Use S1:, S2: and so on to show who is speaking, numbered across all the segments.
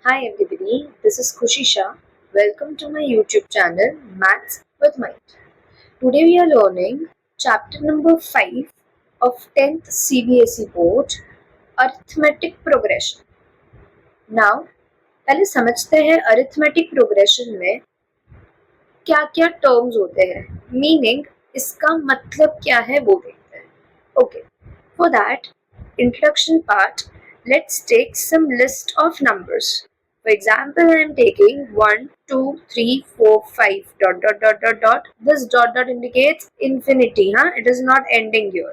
S1: Hi everybody, this is Kushisha. Welcome to my YouTube channel Maths with Mind. Today we are learning chapter number 5 of 10th CBSE board Arithmetic Progression. Now, पहले समझते हैं arithmetic progression में क्या क्या terms होते हैं, meaning इसका मतलब क्या है वो देखते हैं. Okay, for that introduction part, let's take some list of numbers. For example, I am taking 1, 2, 3, 4, 5 dot dot dot dot dot. This dot dot indicates infinity, huh? It is not ending here.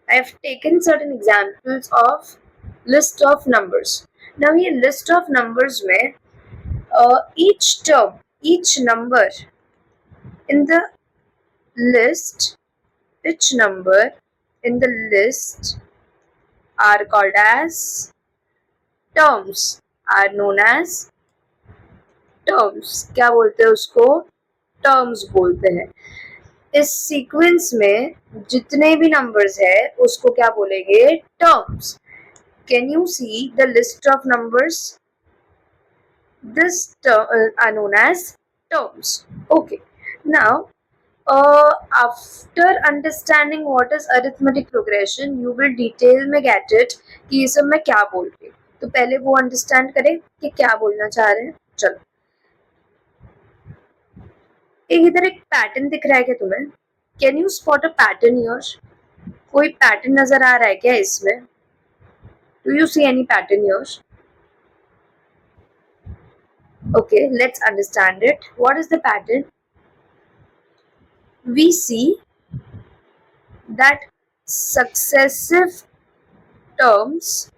S1: I have taken certain examples of list of numbers. Now ये list of numbers में each term, each number in the list, each number in the list are called as terms, are known as terms. क्या बोलते हैं उसको? terms बोलते हैं. इस sequence में जितने भी नंबर्स है उसको क्या बोलेंगे? terms. Can you see the list of numbers? This are known as terms. Okay. Now, after understanding what is arithmetic progression, you will detail में get it कि ये सब मैं क्या बोल रही हूँ. तो पहले वो अंडरस्टैंड करें कि क्या बोलना चाह रहे हैं. चलो, इधर एक पैटर्न दिख रहा है क्या तुम्हें? Can you spot a pattern here? कोई पैटर्न नजर आ रहा है क्या इसमें? Do you see any pattern here? Okay, let's understand it. What is the pattern? We see that successive terms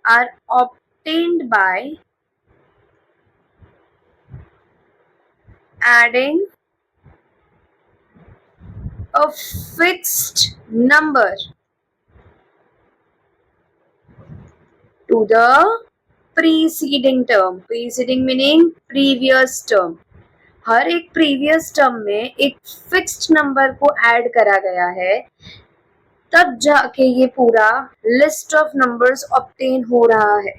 S1: are obtained by adding a fixed number to the preceding term. Preceding meaning previous term. हर एक previous term में एक fixed number को add करा गया है, तब जाके ये पूरा लिस्ट ऑफ नंबर्स ऑब्टेन हो रहा है.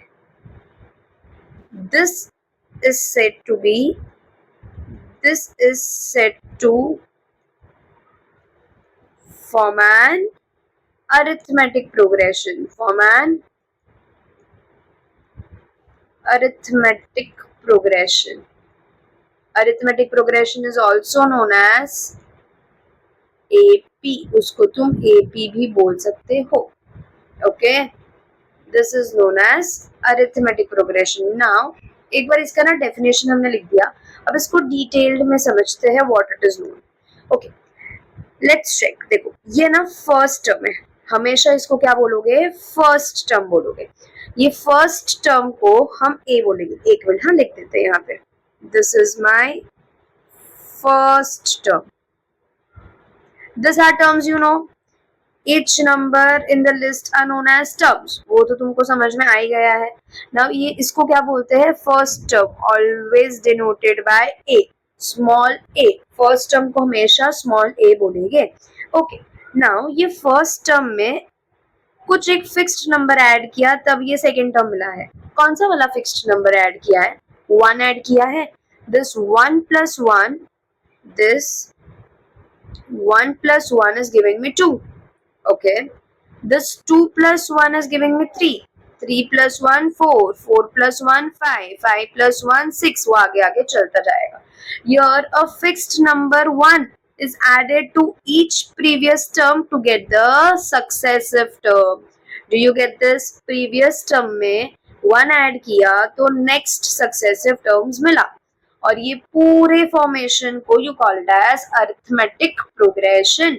S1: This is said to form an arithmetic progression. Form an arithmetic progression. Arithmetic progression is also known as AP. उसको तुम AP भी बोल सकते हो. Okay, this is known as arithmetic progression. Now, एक बार इसका ना डेफिनेशन हमने लिख दिया, अब इसको डिटेल्ड में समझते हैं what it is known. Okay, let's check. देखो, ये ना फर्स्ट टर्म है, हमेशा इसको क्या बोलोगे? फर्स्ट टर्म बोलोगे. ये फर्स्ट टर्म को हम ए बोलेंगे. एक मिनट, हाँ लिख देते हैं यहाँ पे. This is my first term. This are terms, you know. each number in the list are known as terms. वो तो तुमको समझ में आ ही गया है. Now ये इसको क्या बोलते हैं? First term, always denoted by a, small a. First term को हमेशा स्मॉल a बोलेंगे. ओके, नाउ ये फर्स्ट टर्म में कुछ एक फिक्स्ड नंबर ऐड किया, तब ये सेकेंड टर्म मिला है. कौन सा वाला फिक्स्ड नंबर ऐड किया है? 1 ऐड किया है. This 1 plus 1, this 1 plus 1 is giving me 2. Okay, this 2 plus 1 is giving me 3. 3 plus 1 4, 4 plus 1 5, 5 plus 1 6. वो आगे आगे चलता जाएगा. Here a fixed number 1 is added to each previous term to get the successive term. Do you get this? previous term में 1 add किया तो next successive terms मिला, और ये पूरे फॉर्मेशन को you called as arithmetic progression,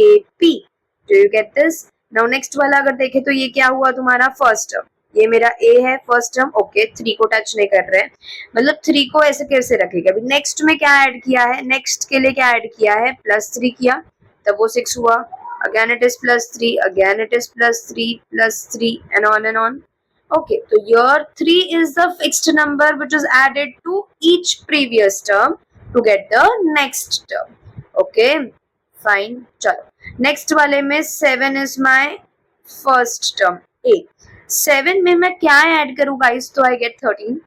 S1: AP. Do you get this? Now next वाला अगर देखें तो ये क्या हुआ तुम्हारा? First term. ये मेरा A है फर्स्ट टर्म. ओके, 3 को टच नहीं कर रहे हैं, मतलब 3 को ऐसे कैसे रखेगा? अभी नेक्स्ट में क्या ऐड किया है? नेक्स्ट के लिए क्या ऐड किया है? +3 किया, तब वो 6 हुआ. Again it is +3, again it is +3 and on. Okay, so your 3 is the fixed number which is added to each previous term to get the next term. Okay, fine. चलो, नेक्स्ट वाले में 7 is my first term A. 7 में मैं क्या add करूं guys तो I get 13?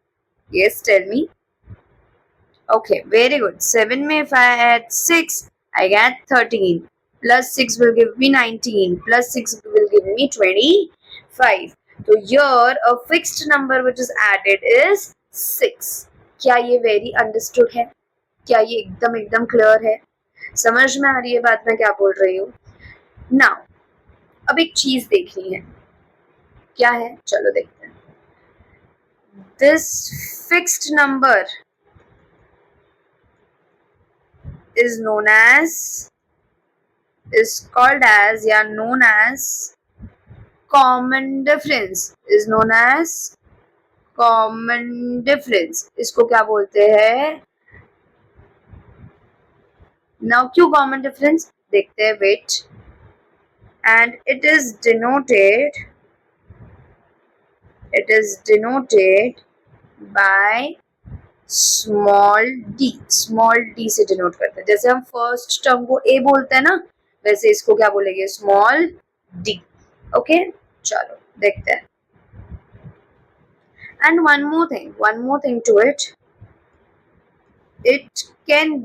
S1: Yes, tell me. Okay, very good. 7 में if I add 6, I get 13. Plus 6 will give me 19. Plus 6 will give me 25. So here a fixed number which is added is 6. क्या ये very understood है? क्या ये एकदम एकदम clear है? समझ में आ रही है बात मैं क्या बोल रही हूँ? Now, अब एक चीज देखनी है, क्या है चलो देखते हैं. This fixed number is known as, is called as या known as common difference, is known as common difference. इसको क्या बोलते हैं? Now क्यों common difference देखते हैं, wait. And it is denoted by small d. small d से denote करते हैं. जैसे हम फर्स्ट टर्म को a बोलते हैं ना, वैसे इसको क्या बोलेंगे? Small d. ओके चलो देखते हैं. And one more thing to it. It can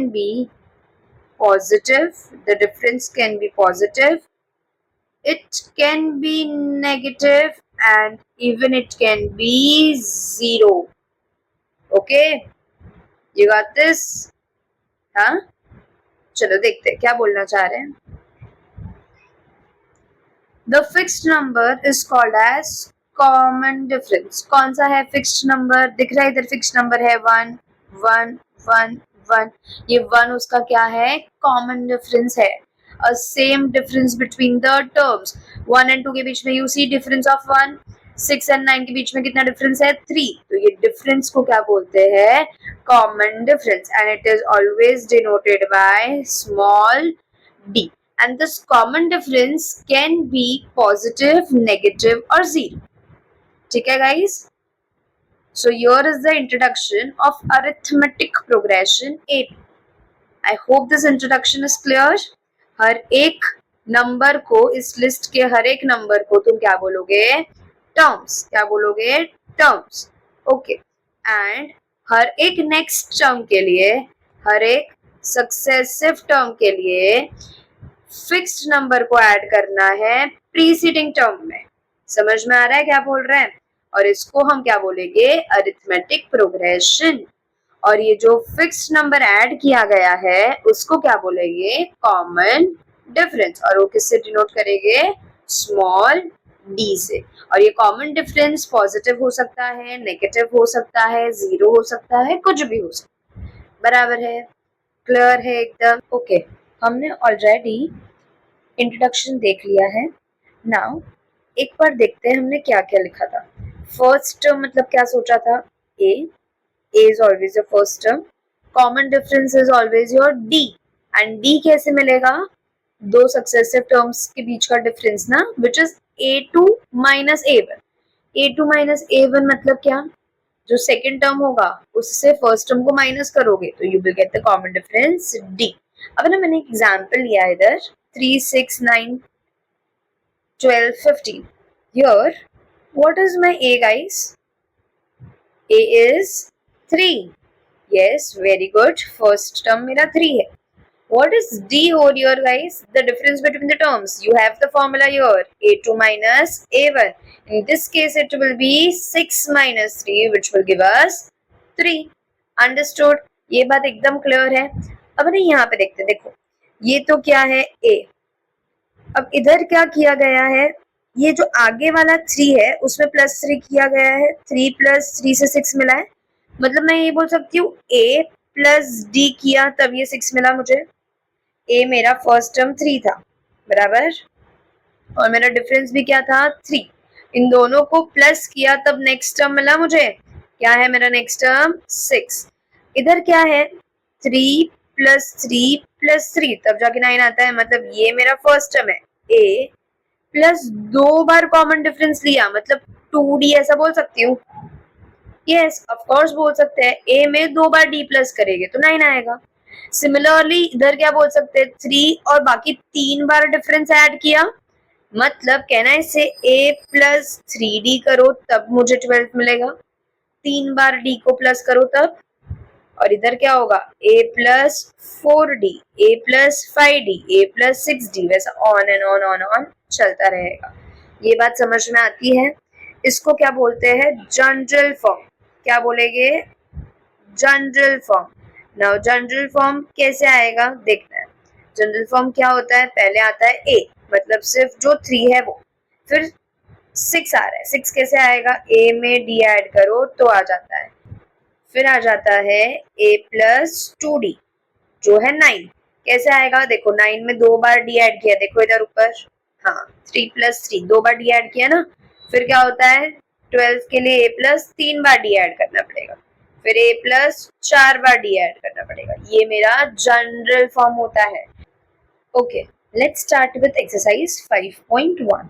S1: be positive. The difference can be positive. It can be negative and even it can be 0. Okay, you got this? हाँ चलो देखते हैं क्या बोलना चाह रहे हैं. The fixed number is called as common difference. कौन सा है fixed number? दिख रहा है इधर fixed number है 1 1 1 1. ये 1 उसका क्या है? common difference है. A same difference between the terms. 1 and 2 के बीच में you see difference of 1. 6 and 9 के बीच में कितना difference है? 3. तो ये difference को क्या बोलते हैं? common difference. And it is always denoted by small d. And this common difference can be positive, negative or 0. ठीक है guys? So here is the introduction of arithmetic progression 8. I hope this introduction is clear. हर एक number को, इस list के हर एक number को तुम क्या बोलोगे? टर्म्स. क्या बोलोगे? टर्म्स. ओके. एंड हर एक नेक्स्ट टर्म के लिए, हर एक सक्सेसिव टर्म के लिए फिक्स्ड नंबर को ऐड करना है प्रीसीडिंग टर्म में. समझ में आ रहा है क्या बोल रहे हैं? और इसको हम क्या बोलेंगे? Arithmetic progression. और ये जो फिक्स्ड नंबर ऐड किया गया है उसको क्या बोलेंगे? Common difference. और वो किससे डिनोट करेंगे? स्मॉल डी से. और ये कॉमन डिफरेंस पॉजिटिव हो सकता है, नेगेटिव हो सकता है, 0 हो सकता है, कुछ भी हो सकता है. बराबर है? क्लियर है एकदम? ओके, हमने ऑलरेडी इंट्रोडक्शन देख लिया है. नाउ एक बार देखते हैं हमने क्या क्या लिखा था. फर्स्ट मतलब क्या सोचा था? A is always your first term. Common difference is always your D. And D कैसे मिलेगा? दो successive terms के बीच का difference ना, which is A2 minus A1. A2 minus A1 मतलब क्या? जो second term होगा उससे first term को minus करोगे तो you will get the common difference D. अब ना मैंने example लिया इधर 3, 6, 9, 12, 15. Here, what is my A guys? A is 3. Yes, very good. First term मेरा 3 है. What is D over here guys? The difference between the terms. You have the formula here. A2 minus A1. In this case it will be 6 minus 3 which will give us 3. Understood? ये बात एकदम clear है. अब ना यहाँ पे देखते हैं. देखो ये तो क्या है? A. अब इधर क्या किया गया है? ये जो आगे वाला 3 है उसमें प्लस 3 किया गया है. 3 प्लस 3 से 6 मिला है. मतलब मैं ये बोल सकती हूँ A प्लस D किया तब ये 6 मिला मुझे. A मेरा फर्स्ट टर्म 3 था, बराबर, और मेरा डिफरेंस भी क्या था? 3. इन दोनों को प्लस किया तब नेक्स्ट टर्म मिला मुझे. क्या है मेरा नेक्स्ट टर्म? 6. इधर क्या है? 3 प्लस 3 प्लस 3 तब जाके 9 आता है. मतलब ये मेरा फर्स्ट टर्म है A plus 2 bar common difference लिया, मतलब 2D ऐसा बोल सकती हूँ. यस ऑफ कोर्स बोल सकते हैं. ए में 2 बार डी प्लस करेंगे तो 9 आएगा. सिमिलरली इधर क्या बोल सकते हैं? 3 और बाकी 3 बार डिफरेंस ऐड किया मतलब कैन आई से a प्लस 3d करो तब मुझे 12 मिलेगा, 3 बार d को प्लस करो तब, और इधर क्या होगा a plus 4d, a plus 5d, a plus 6d, वैसा on and on on on चलता रहेगा। ये बात समझ में आती है? इसको क्या बोलते हैं? General form. क्या बोलेंगे? General form. Now general form कैसे आएगा देखना है। जनरल फॉर्म क्या होता है? पहले आता है a, मतलब सिर्फ जो 3 है वो, फिर 6 आ रहा है, 6 कैसे आएगा? a में d ऐड करो तो आ जाता है, फिर आ जाता है a प्लस 2d जो है 9, कैसे आएगा? देखो 9 में 2 बार d ऐड किया, देखो इधर ऊपर, हाँ 3 प्लस 3, 2 बार d ऐड किया ना, फिर क्या होता है 12 के लिए a प्लस 3 बार d ऐड करना पड़ेगा, फिर a प्लस 4 बार d ऐड करना पड़ेगा। ये मेरा जनरल फॉर्म होता है। Okay, let's start with exercise 5.1।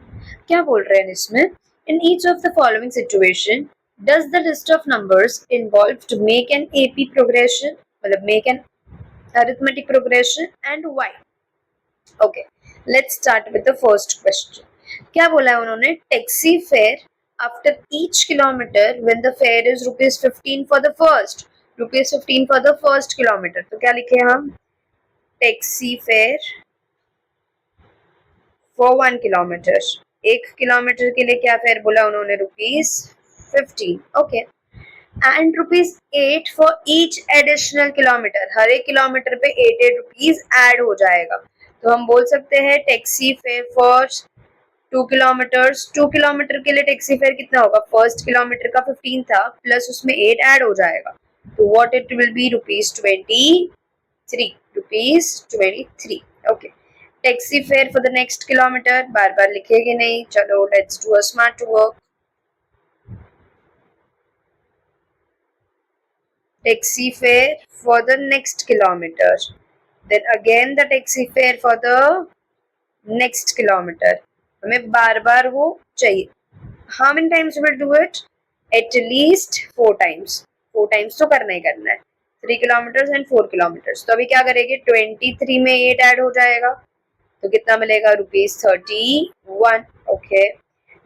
S1: क्या बोल रहे हैं इसमें? In each of the following situation does the list of numbers involved to make an A P progression, मतलब make an arithmetic progression and why? Okay, let's start with the first question. क्या बोला है उन्होंने? Taxi fare after each kilometre when the fare is ₹15 for the first, ₹15 for the first kilometre, तो क्या लिखे हम? Taxi fare for 1 kilometre, 1 kilometre के लिए क्या फेयर बोला उन्होंने? ₹15। Okay, and ₹8 for each additional kilometre, हर एक किलोमीटर पे 8 रुपीज ऐड हो जाएगा, तो हम बोल सकते हैं taxi fare for 2 kilometres, 2 kilometre के लिए टैक्सी फेयर कितना होगा? फर्स्ट किलोमीटर का 15 था, प्लस उसमें 8 ऐड हो जाएगा, तो what it will be? ₹23, ₹23। Okay, taxi fare for the next kilometre बार बार लिखेंगे नहीं, चलो let's do a smart work. Taxi fare for the next kilometer, then again the taxi fare for the next kilometer, हमें बार बार वो चाहिए। How many times we will do it? At least 4 times, 4 times तो करना ही करना है, 3 kilometers and 4 kilometers। तो अभी क्या करेंगे? 23 में 8 ऐड हो जाएगा, तो कितना मिलेगा? ₹31। ओके,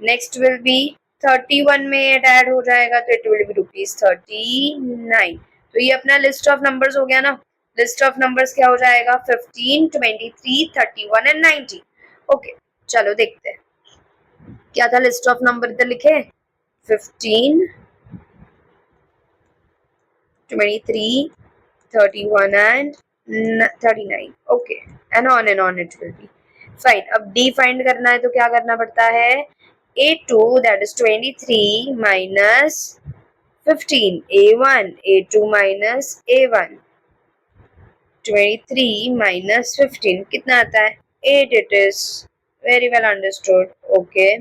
S1: नेक्स्ट विल बी 31 में 8 ऐड हो जाएगा, तो इट विल बी ₹39। तो ये अपना लिस्ट ऑफ नंबर्स हो गया ना। लिस्ट ऑफ नंबर्स क्या हो जाएगा? 15, 23, 31 एंड 90। ओके, चलो देखते हैं क्या था लिस्ट ऑफ नंबर इधर लिखे। 15, 23, 31 and 39। Okay, and on it will be fine. अब डी फाइंड करना है तो क्या करना पड़ता है? A2 that is 23 minus 15, A1, A2 minus A1, 23 minus 15 कितना आता है? 8 it is, very well understood। okay,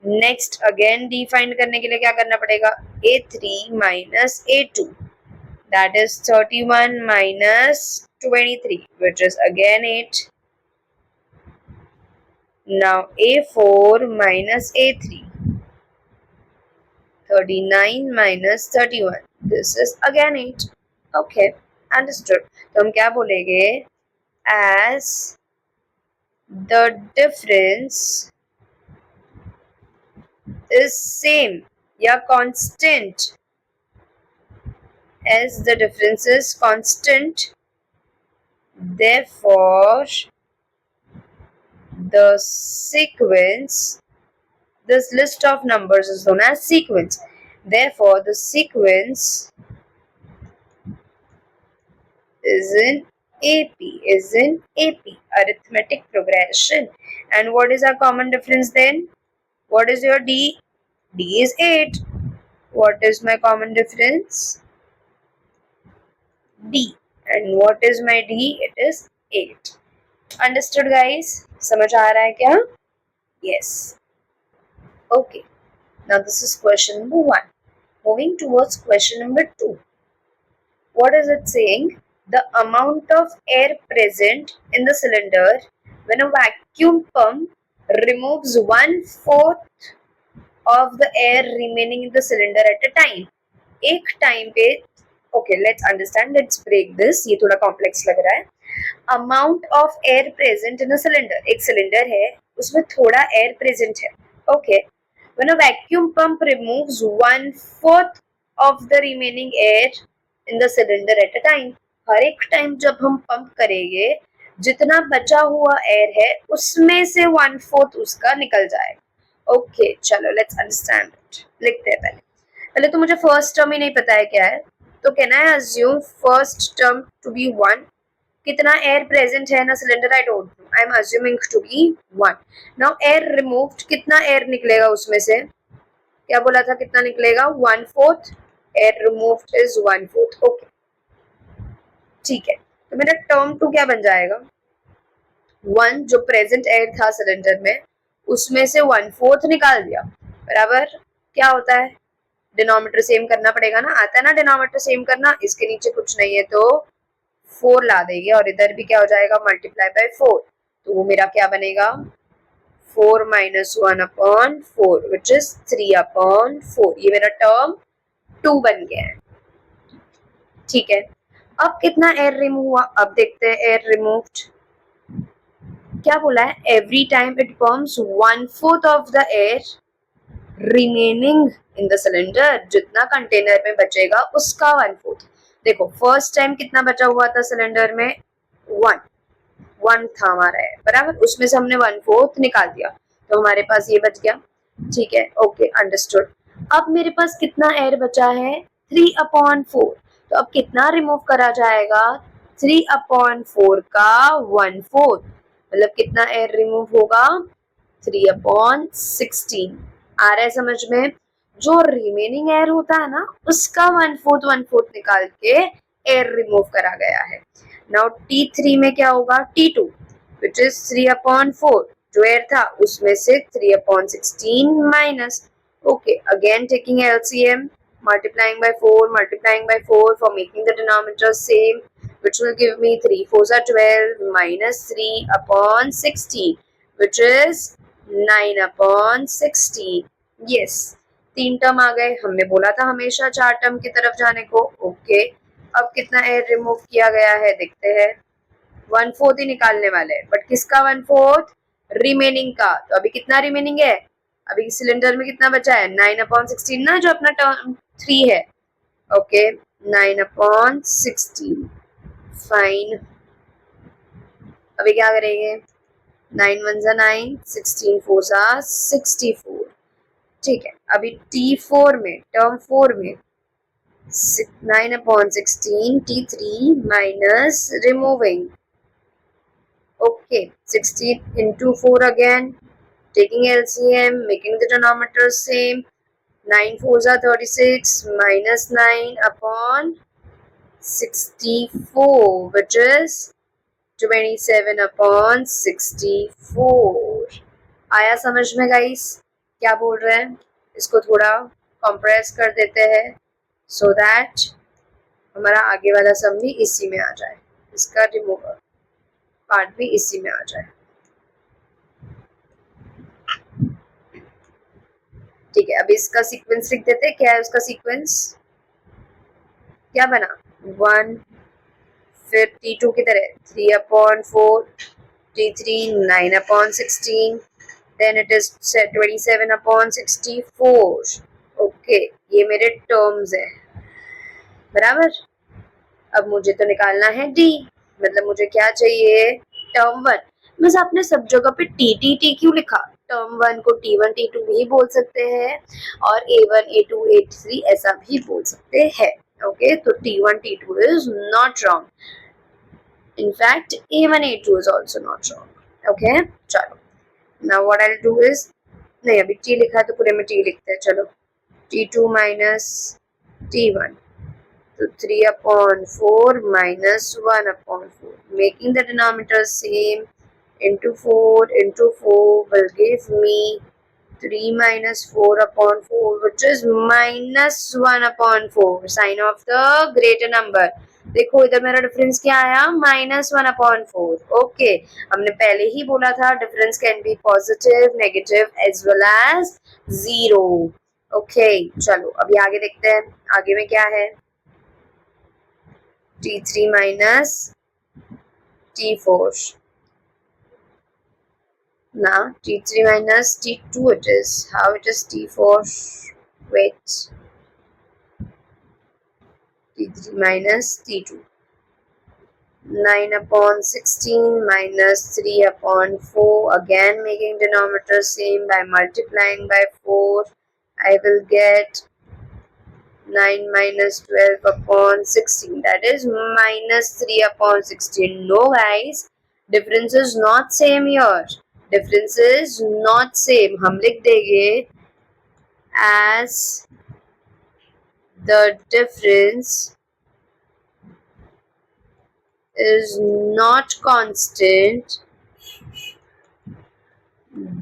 S1: next again d find करने के लिए क्या करना पड़ेगा? A3 minus A2, that is 31 minus 23, which is again 8। now A4 minus A3, 39 minus 31, this is again 8। okay, understood। तो हम क्या बोलेंगे? as the difference is same या constant, as the difference is constant, therefore the sequence, this list of numbers is known as sequence, therefore the sequence is in AP, arithmetic progression। and what is our common difference then? What is your D? D is 8. What is my common difference? D. And what is my D? It is 8। Understood guys? समझ आ रहा है क्या? Yes। Okay, now this is question number 1। Moving towards question number 2। What is it saying? The amount of air present in the cylinder when a vacuum pump removes 1/4 of the air remaining in the cylinder at a time। एक time पे, okay, let's understand, let's break this, ये थोड़ा complex लग रहा है। amount of air present in a cylinder, एक cylinder है, उसमें थोड़ा एयर प्रेजेंट है. Okay, when a vacuum pump removes 1/4 of the remaining air in the cylinder at a time. हर एक टाइम जब हम पंप करेंगे जितना बचा हुआ एयर है उसमें से 1/4 उसका निकल जाएगा. ओके चलो लेट्स अंडरस्टैंड इट. लिखते हैं पहले. पहले तो मुझे फर्स्ट टर्म ही नहीं पता है क्या है, तो can I assume first term to be 1. कितना एयर प्रेजेंट है ना cylinder, I don't know, I am assuming to be 1. Now air removed, कितना एयर निकलेगा उसमें से, क्या बोला था कितना निकलेगा, 1/4. Air removed is 1/4. ओके ठीक है, तो मेरा टर्म 2 क्या बन जाएगा, 1 जो प्रेजेंट एयर था सिलेंडर में उसमें से 1/4 निकाल दिया, बराबर क्या होता है, डिनोमिनेटर सेम करना पड़ेगा ना, आता है ना डिनोमिनेटर सेम करना. इसके नीचे कुछ नहीं है तो 4 ला देंगे और इधर भी क्या हो जाएगा, मल्टीप्लाई बाय 4. तो वो मेरा क्या बनेगा, 4 - 1/4 विच इज 3/4. ये मेरा टर्म 2 बन गया है. ठीक है, अब कितना एयर रिमूव हुआ, अब देखते हैं एयर रिमूव्ड. क्या बोला है, every time it pumps 1/4 of the air remaining in the cylinder. जितना कंटेनर में बचेगा उसका 1/4. देखो फर्स्ट टाइम कितना बचा हुआ था सिलेंडर में, 1 था हमारा है, बराबर, उसमें से हमने 1/4 निकाल दिया तो हमारे पास ये बच गया. ठीक है, ओके अंडरस्टूड. अब मेरे पास कितना एयर बचा है, 3/4. तो अब कितना रिमूव करा जाएगा, 3/4 का 1/4, मतलब कितना एयर रिमूव होगा, 3/16. आ रहा है समझ में, जो रिमेनिंग एयर होता है ना उसका 1/4 निकाल के एयर रिमूव करा गया है. नाउ T3 में क्या होगा, T2 विच इज 3/4. जो एयर था उसमें से 3/16 minus. Okay again taking LCM, multiplying by 4 for making the denominator same, which will give me 3 4s are 12 minus 3/16 which is 9/16. yes, 3 term आ गए, हमने बोला था हमेशा 4 टर्म की तरफ जाने को. ओके अब कितना एयर रिमूव किया गया है देखते हैं, 1/4 ही निकालने वाले हैं, बट किसका 1/4, रिमेनिंग का. तो अभी कितना रिमेनिंग है, अभी सिलेंडर में कितना बचा है, 9/16 ना, जो अपना टर्म 3 है. Okay 9/16 fine. अभी क्या करेंगे, 9 1 9, 16 4 64. ठीक है, अभी T4 में, टर्म 4 में 9/16 T3 minus removing. Okay, 16 into 4 again, taking LCM, making the denominator same. 9 4s are 36 minus 9/64 which is 27/64. आया समझ में गाइस, क्या बोल रहे हैं, इसको थोड़ा कंप्रेस कर देते हैं so that हमारा आगे वाला सम भी इसी में आ जाए, इसका रिमूव पार्ट भी इसी में आ जाए. ठीक है, अभी इसका सीक्वेंस लिख देते हैं. क्या है उसका सीक्वेंस, क्या बना, 1, फिर T2 की तरह 3/4, T3 9/16, then it is 27/64. Okay ये मेरे टर्म्स है, बराबर. अब मुझे तो निकालना है D, मतलब मुझे क्या चाहिए, टर्म 1. बस आपने सब जगह पे T क्यों लिखा, टर्म 1 को T1 T2 भी बोल सकते हैं और A1 A2 A3 ऐसा भी बोल सकते हैं. ओके तो T1 T2 is not wrong. In fact, A1 A2 is also not wrong. Okay, चलो. Now what I'll do is, नहीं अभी T लिखा है तो पूरे में T लिखते हैं. चलो T2 minus T1, तो 3/4 minus 1/4, making the denominator same, into 4 will give me 3 minus 4/4 which is minus 1/4. Sign of the greater number. देखो इधर मेरा डिफरेंस क्या आया, -1/4. ओके हमने पहले ही बोला था difference can be positive, negative as well as 0. Okay चलो अभी आगे देखते हैं, आगे में क्या है, T3 minus T4. Now T3 minus T2 it is. How it is T4? Wait. T3 minus T2. 9 upon 16 minus 3 upon 4. Again making denominator same by multiplying by 4. I will get 9 minus 12 upon 16. That is minus 3 upon 16. No guys. Difference is not same here. Difference is not same. हम लिख देंगे as the difference is not constant,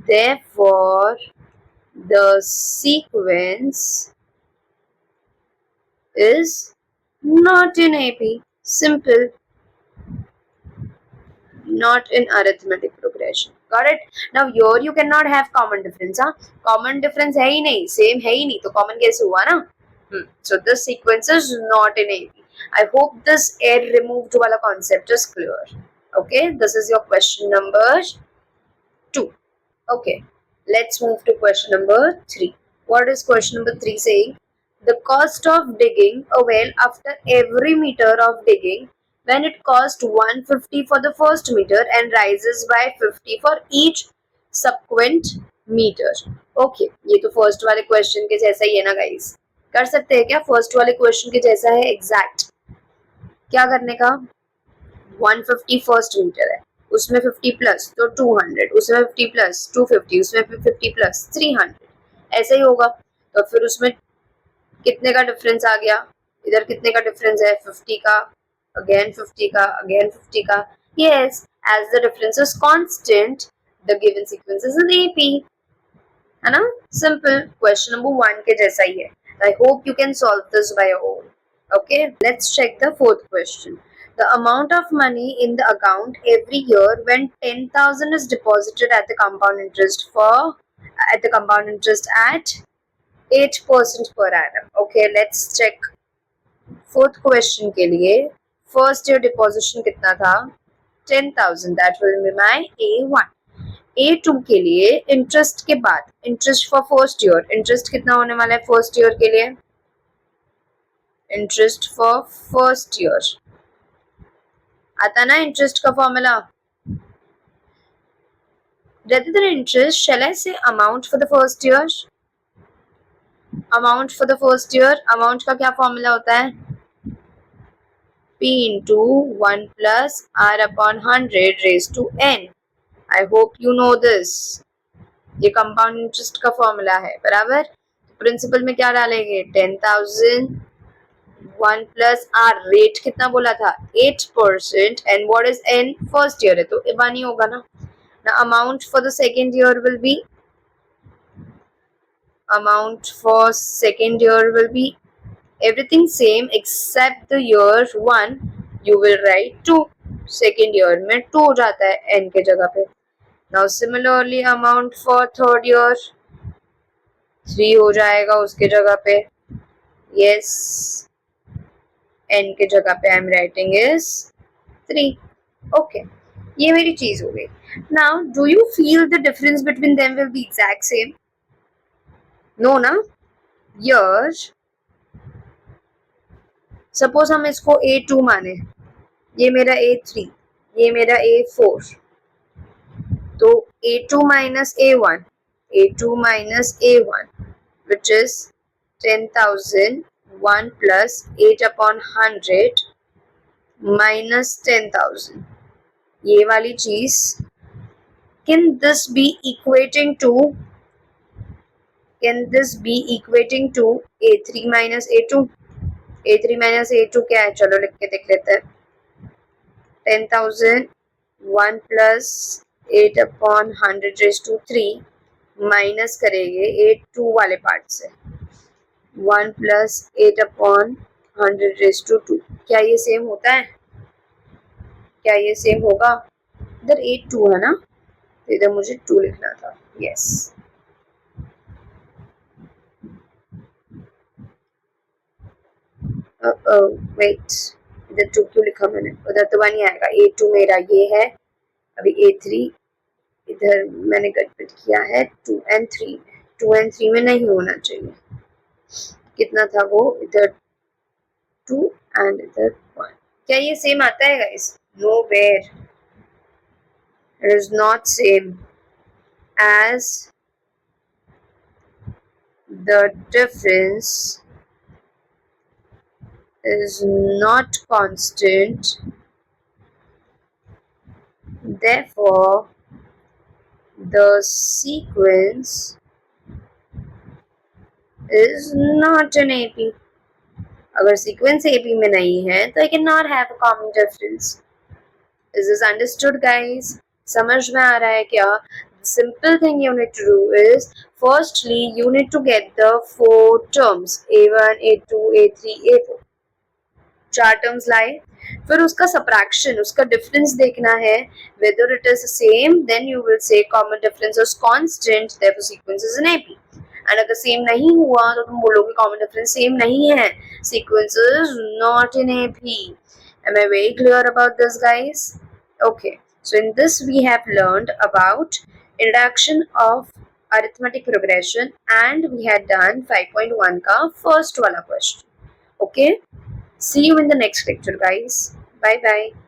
S1: therefore the sequence is not in AP. Simple. Not in arithmetic progression. Got it? Now here you cannot have common difference. Common difference है ही नहीं, same है ही नहीं, तो common कैसे हुआ ना? So this sequence is not in AP. I hope this air removed wala concept is clear. Okay, this is your question number 2. Okay, let's move to question number 3. What is question number 3 saying? The cost of digging a well after every meter of digging, when it cost 150 for the first meter and rises by 50 for each subsequent meter. Okay, ये तो first वाले question के जैसा ही है ना guys. कर सकते हैं क्या first वाले question के जैसा है exact? क्या करने का? 150 फर्स्ट मीटर है, उसमें 50 प्लस तो 200, उसमें 50 प्लस 250, उसमें 50 प्लस 300, ऐसे ही होगा. तो फिर उसमें कितने का डिफरेंस आ गया? इधर कितने का डिफरेंस है? 50 का, अगेन 50 का, अगेन 50 का. Yes, as the difference is constant the given sequence is in AP. है ना? सिंपल. क्वेश्चन नंबर 1 के जैसा ही है. I hope you can solve this by your own. Okay, let's check the fourth question. The amount of money in the account every year when 10,000 is deposited at the compound interest at 8% per annum. Okay, let's check. Fourth question के लिए first year deposition कितना था? 10,000. That will be my A1. A2 के लिए interest के बाद interest for first year. Interest कितना होने वाला है first year के लिए? इंटरेस्ट फॉर फर्स्ट ईयर आता ना इंटरेस्ट का formula. rather than interest, shall I say amount for the first year? Amount for the first year, amount का क्या फॉर्मूला होता है? P into 1 plus R upon 100 raised to N. I hope you know this. ये compound interest का formula है, बराबर. Principal में क्या डालेंगे? 10,000 1 plus R रेट कितना बोला था? 8%. and what is N? First year है तो 1 ही होगा ना. Now amount for the second year will be everything same except the year 1 you will write 2. second year में 2 हो जाता है N के जगह पे. Now similarly amount for third year 3 हो जाएगा उसके जगह पे. yes, N के जगह पे I am writing is 3. Okay, ये मेरी चीज हो गई. Now do you feel the difference between them will be exact same? No ना. यर सपोज हम इसको A2 माने, ये मेरा A3, ये मेरा A4, तो A2 minus A1, A2 minus A1 which is 10,000 1 plus 8 upon 100 minus 10,000. ये वाली चीज, can this be equating to A3 minus A2? A3 minus A2 क्या है? चलो लिख के देख लेते हैं. 10,000 1 plus 8 upon 100 raised to 3 minus करेंगे 8 2 वाले पार्ट से. 1 plus 8 upon 100 raised to 2. क्या ये सेम होता है? क्या ये सेम होगा? इधर 8 2 है ना, तो इधर मुझे 2 लिखना था. यस. वेट, इधर 2 क्यों लिखा मैंने? उधर तो 1 ही आएगा. A2 मेरा ये है, अभी A3 इधर मैंने गड़बड़ किया है 2 and 3 में, 2 and 3 में नहीं होना चाहिए। कितना था वो, इधर 2 and इधर 1। क्या ये सेम आता है guys? No where, it is not same, as the difference is not constant, therefore the sequence is not an AP। अगर sequence AP में नहीं है तो I cannot have a common difference। Is this understood guys? समझ में आ रहा है क्या? Simple thing you need to do is, firstly you need to get the 4 terms A1, A2, A3, A4, 4 terms लाए, फिर उसका सब्ट्रैक्शन, उसका डिफरेंस देखना है, whether it is same then you will say common difference is constant, therefore sequence is an AP। And अगर same नहीं हुआ तो तुम बोलोगे कॉमन डिफरेंस सेम नहीं है, sequence is not in AP। Am I very clear about this guys? Okay, so in this we have learned about introduction of arithmetic progression and we had done 5.1 का first वाला question। Okay, see you in the next lecture guys, bye bye।